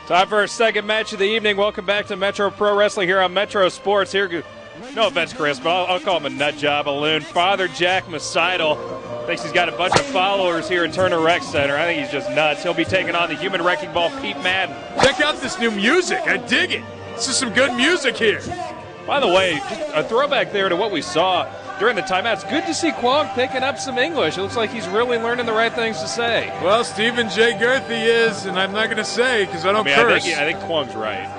Time for our second match of the evening. Welcome back to Metro Pro Wrestling here on Metro Sports. Here, no offense, Chris, but I'll call him a nut job, a loon. Father Jack Mecidol thinks he's got a bunch of followers here in Turner Rec Center. I think he's just nuts. He'll be taking on the human wrecking ball, Pete Madden. Check out this new music. I dig it. This is some good music here. By the way, just a throwback there to what we saw during the timeout. It's good to see Kwong picking up some English. It looks like he's really learning the right things to say. Well, Stephen J. Girthy is, and I'm not going to say because I don't curse. I think Kwong's right.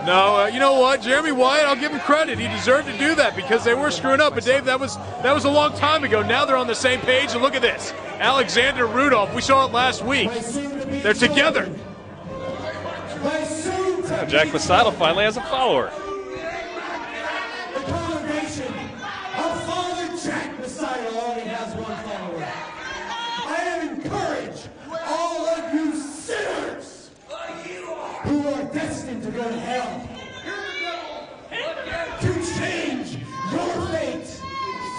No, you know what? Jeremy Wyatt, I'll give him credit. He deserved to do that because they were screwing up. But, Dave, that was a long time ago. Now they're on the same page. And look at this. Alexander Rudolph, we saw it last week. They're together. Jack Mecidol finally has a follower. The congregation of Father Jack Mecidol only has one follower. I encourage all of you sinners who are destined to go to hell to change your fate.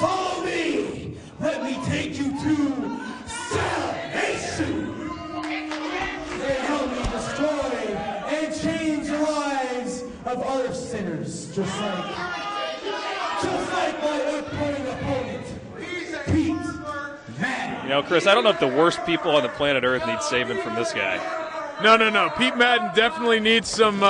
Follow me. Let me take you to salvation. They help me destroy and change the lives of other sinners, just like my upcoming opponent, Pete Madden. You know, Chris, I don't know if the worst people on the planet Earth need saving from this guy. No. Pete Madden definitely needs some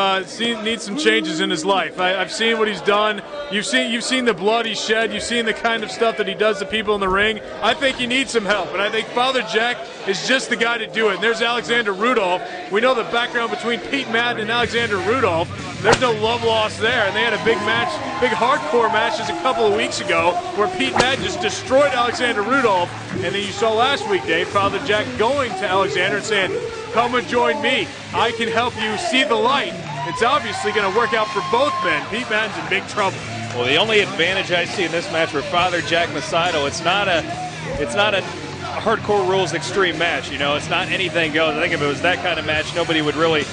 changes in his life. I've seen what he's done. You've seen the blood he shed. You've seen the kind of stuff that he does to people in the ring. I think he needs some help, and I think Father Jack is just the guy to do it. And there's Alexander Rudolph. We know the background between Pete Madden and Alexander Rudolph. There's no love lost there, and they had a big match, big hardcore match just a couple of weeks ago where Pete Madden just destroyed Alexander Rudolph. And then you saw last week, Dave, Father Jack going to Alexander and saying, "Come and join me. I can help you see the light." It's obviously going to work out for both men. Pete Madden's in big trouble. Well, the only advantage I see in this match for Father Jack Mecidol, it's not a hardcore rules extreme match. You know, it's not anything goes. I think if it was that kind of match, nobody would really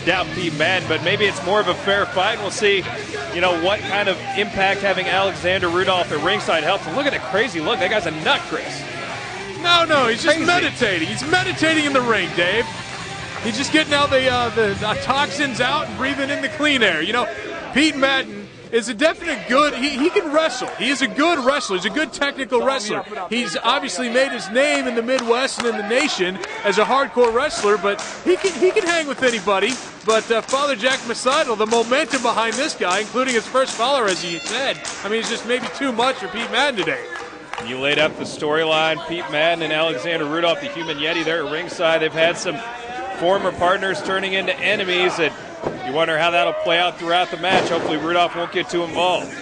doubt Pete Madden. But maybe it's more of a fair fight. We'll see, you know, what kind of impact having Alexander Rudolph at ringside helps. And look at the crazy look. That guy's a nut, Chris. No, he's just meditating. He's meditating in the ring, Dave. He's just getting all the toxins out and breathing in the clean air. You know, Pete Madden is a definite good, he can wrestle. He is a good wrestler. He's a good technical wrestler. He's obviously made his name in the Midwest and in the nation as a hardcore wrestler, but he can hang with anybody. But Father Jack Mecidol, the momentum behind this guy, including his first follower, as he said, I mean, it's just maybe too much for Pete Madden today. You laid up the storyline. Pete Madden and Alexander Rudolph, the Human Yeti, there at ringside. They've had some former partners turning into enemies, and you wonder how that'll play out throughout the match. Hopefully Rudolph won't get too involved.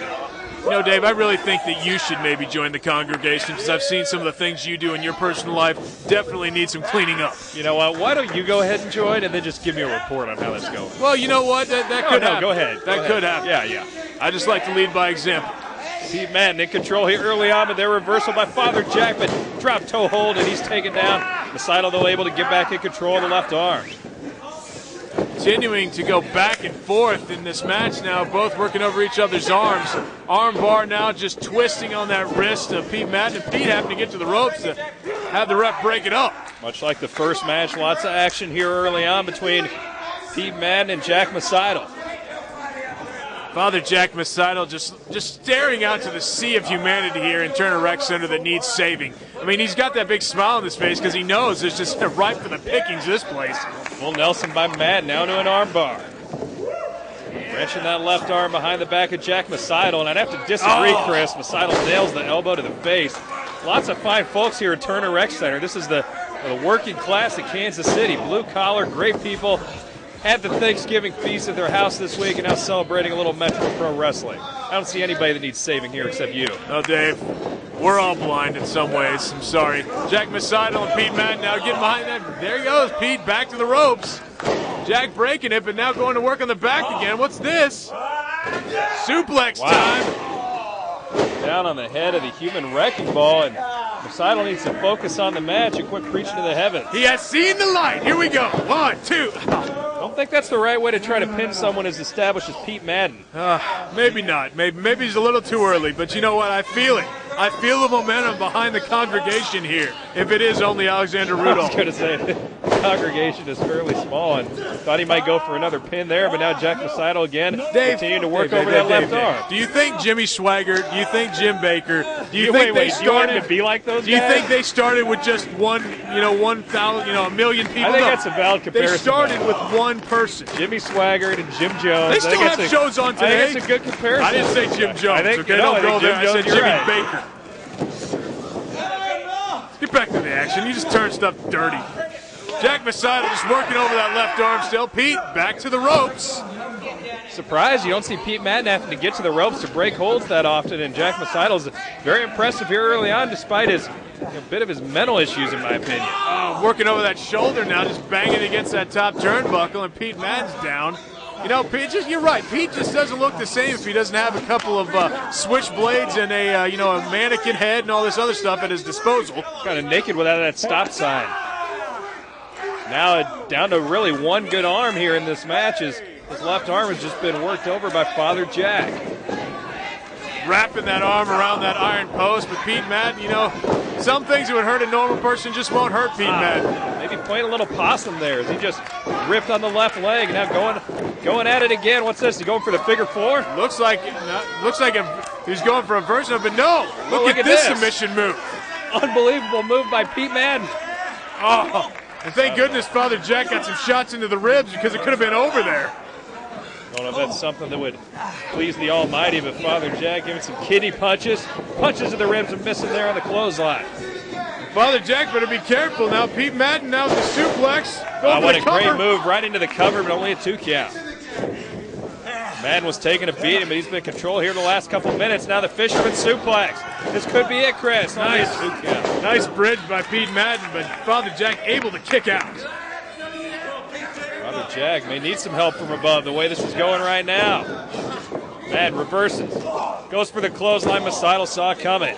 You know, Dave, I really think that you should maybe join the congregation because I've seen some of the things you do in your personal life definitely need some cleaning up. You know what? Why don't you go ahead and join and then just give me a report on how that's going? Well, you know what? That could happen. Go ahead. That could happen. Yeah. I just like to lead by example. Pete Madden in control here early on, but they're reversal by Father Jack, but drop toe hold, and he's taken down. Mecidol, though, able to get back in control of the left arm. Continuing to go back and forth in this match now, both working over each other's arms. Arm bar now just twisting on that wrist of Pete Madden, and Pete having to get to the ropes to have the ref break it up. Much like the first match, lots of action here early on between Pete Madden and Jack Mecidol. Father Jack Mecidol just staring out to the sea of humanity here in Turner Rec Center that needs saving. I mean, he's got that big smile on his face because he knows there's just ripe for the pickings this place. Well, Nelson by Madden now to an arm bar. Wrenching that left arm behind the back of Jack Mecidol, and I'd have to disagree, Chris. Mecidol nails the elbow to the face. Lots of fine folks here at Turner Rec Center. This is the working class of Kansas City. Blue collar, great people. Had the Thanksgiving feast at their house this week and now celebrating a little Metro Pro Wrestling. I don't see anybody that needs saving here except you. No, Dave. We're all blind in some ways. I'm sorry. Jack Mecidol and Pete Madden now getting behind that. There he goes, Pete, back to the ropes. Jack breaking it, but now going to work on the back again. What's this? Suplex time. Down on the head of the human wrecking ball, and Mecidol needs to focus on the match and quit preaching to the heavens. He has seen the light. Here we go. 1, 2. I don't think that's the right way to try to pin someone as established as Pete Madden. Maybe not. Maybe he's a little too early, but you know what? I feel it. I feel the momentum behind the congregation here, if it is only Alexander I was Rudolph. going to say, the congregation is fairly small, and thought he might go for another pin there, but now Jack Mecidol again continuing to work over that left arm. Do you think Jimmy Swaggart, do you think Jim Baker, do you Wait, think they do you want him started to be like those Do you guys? think they started with just 1,000, a million people? I think No. that's a valid comparison. They started though. with one person. Jimmy Swaggart and Jim Jones. They still have shows on today. I think it's a good comparison. I didn't say Jim Jones. I think, Okay, no, don't go I think there. I Jim said Jones, Jimmy you're right. Baker. Get back to the action. You just turned stuff dirty. Jack Mecidol just working over that left arm still. Pete, back to the ropes. Surprised you don't see Pete Madden having to get to the ropes to break holds that often, and Jack Mecidol's very impressive here early on, despite his a bit of his mental issues, in my opinion. Working over that shoulder now, just banging against that top turnbuckle, and Pete Madden's down. You know, Pete, you're right. Pete just doesn't look the same if he doesn't have a couple of switchblades and a mannequin head and all this other stuff at his disposal. Kind of naked without that stop sign. Now down to really one good arm here in this match. His left arm has just been worked over by Father Jack. Wrapping that arm around that iron post, but Pete Madden, some things that would hurt a normal person just won't hurt Pete Madden. Maybe playing a little possum there as he just ripped on the left leg. Now going at it again. What's this? He going for the figure four? Looks like he's going for a version of it. No, look at this submission move. Unbelievable move by Pete Madden. Oh, and thank goodness Father Jack got some shots into the ribs because it could have been over there. I don't know if that's something that would please the Almighty, but Father Jack giving some kidney punches. Punches to the ribs and missing there on the clothesline. Father Jack better be careful now. Pete Madden now with the suplex. Going What for a the cover. great move right into the cover, but only a 2 count. Madden was taking a beating, but he's been in control here the last couple minutes. Now the fisherman suplex. This could be it, Chris. Only a 2 count. Nice bridge by Pete Madden, but Father Jack able to kick out. Father Jack may need some help from above the way this is going right now. Madden reverses. Goes for the clothesline. Mecidol saw it coming.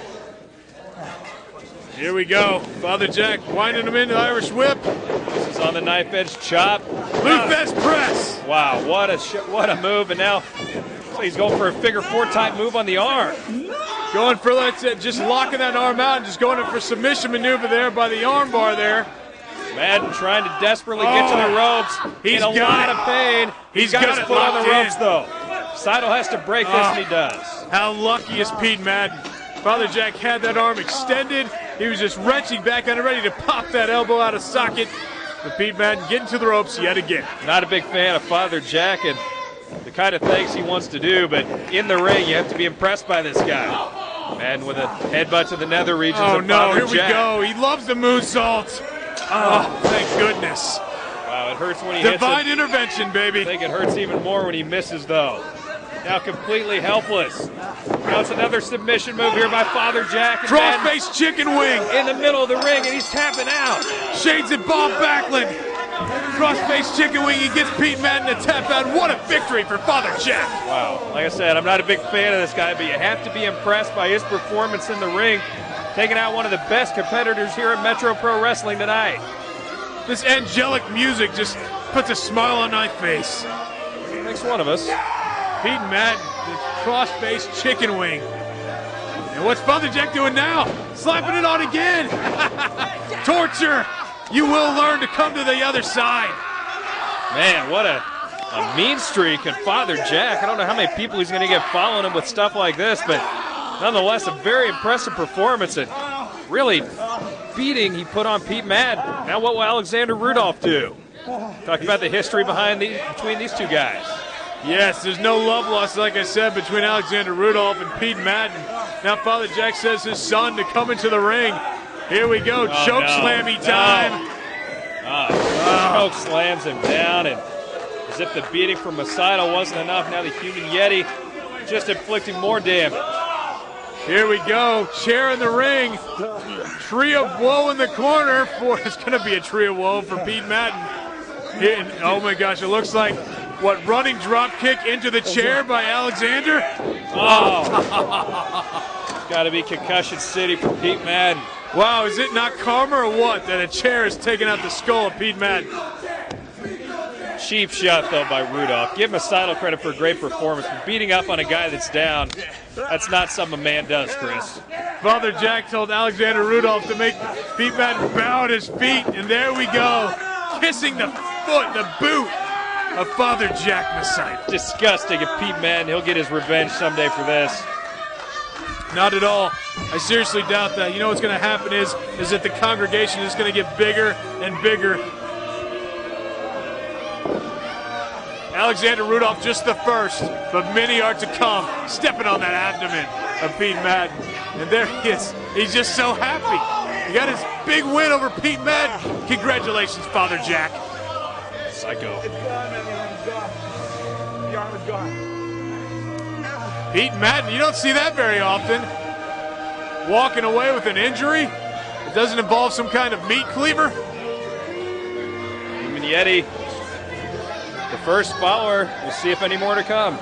Here we go. Father Jack winding him into the Irish whip. This is on the knife edge chop. Luthes press. Wow, what a move. And now he's going for a figure four type move on the arm. Going for just locking that arm out and just going for submission maneuver there by the arm bar there. Madden trying to desperately get to the ropes. He's in a lot of pain. He's got his got it foot on locked the ropes, in. though. Mecidol has to break this, and he does. How lucky is Pete Madden? Father Jack had that arm extended. He was just wrenching back on it, ready to pop that elbow out of socket. But Pete Madden getting to the ropes yet again. Not a big fan of Father Jack and the kind of things he wants to do, but in the ring, you have to be impressed by this guy. Madden with a headbutt to the nether regions of Father here Jack. we go. He loves the moonsault. Oh, thank goodness. Wow, it hurts when he hits it. Divine intervention, baby. I think it hurts even more when he misses, though. Now completely helpless. Now it's another submission move here by Father Jack. And Madden Cross-face chicken wing. in the middle of the ring, and he's tapping out. Shades at Bob Backlund. Cross-face chicken wing. He gets Pete Madden to tap out. What a victory for Father Jack. Wow. Like I said, I'm not a big fan of this guy, but you have to be impressed by his performance in the ring, taking out one of the best competitors here at Metro Pro Wrestling tonight. This angelic music just puts a smile on my face. Makes one of us. Pete Madden, the cross-face chicken wing. And what's Father Jack doing now? Slapping it on again. Torture. You will learn to come to the other side. Man, what a mean streak. And Father Jack, I don't know how many people he's going to get following him with stuff like this, but nonetheless, a very impressive performance and really beating he put on Pete Madden. Now what will Alexander Rudolph do? Talk about the history between these two guys. Yes, there's no love lost, like I said, between Alexander Rudolph and Pete Madden. Now Father Jack says his son to come into the ring. Here we go, choke slammy time. Choke slams him down, and as if the beating from Mecidol wasn't enough, now the Human Yeti just inflicting more damage. Here we go, chair in the ring. Tree of woe in the corner. It's going to be a tree of woe for Pete Madden. Oh my gosh, it looks like running drop kick into the chair by Alexander? It's got to be concussion city for Pete Madden. Wow, is it not karma or what that a chair is taking out the skull of Pete Madden? Cheap shot, though, by Rudolph. Give Mecidol credit for a great performance, but beating up on a guy that's down, that's not something a man does, Chris. Father Jack told Alexander Rudolph to make Pete Madden bow at his feet, and there we go, kissing the boot of Father Jack Mecidol. Disgusting. If Pete Madden, he'll get his revenge someday for this. Not at all. I seriously doubt that. You know what's going to happen is that the congregation is going to get bigger and bigger. Alexander Rudolph just the first, but many are to come, stepping on that abdomen of Pete Madden. And there he is. He's just so happy. He got his big win over Pete Madden. Congratulations, Father Jack. Psycho. It's gone, man. The arm is gone. The arm is gone. Pete Madden, you don't see that very often. Walking away with an injury. It doesn't involve some kind of meat cleaver. Minietti, the first follower. We'll see if any more to come.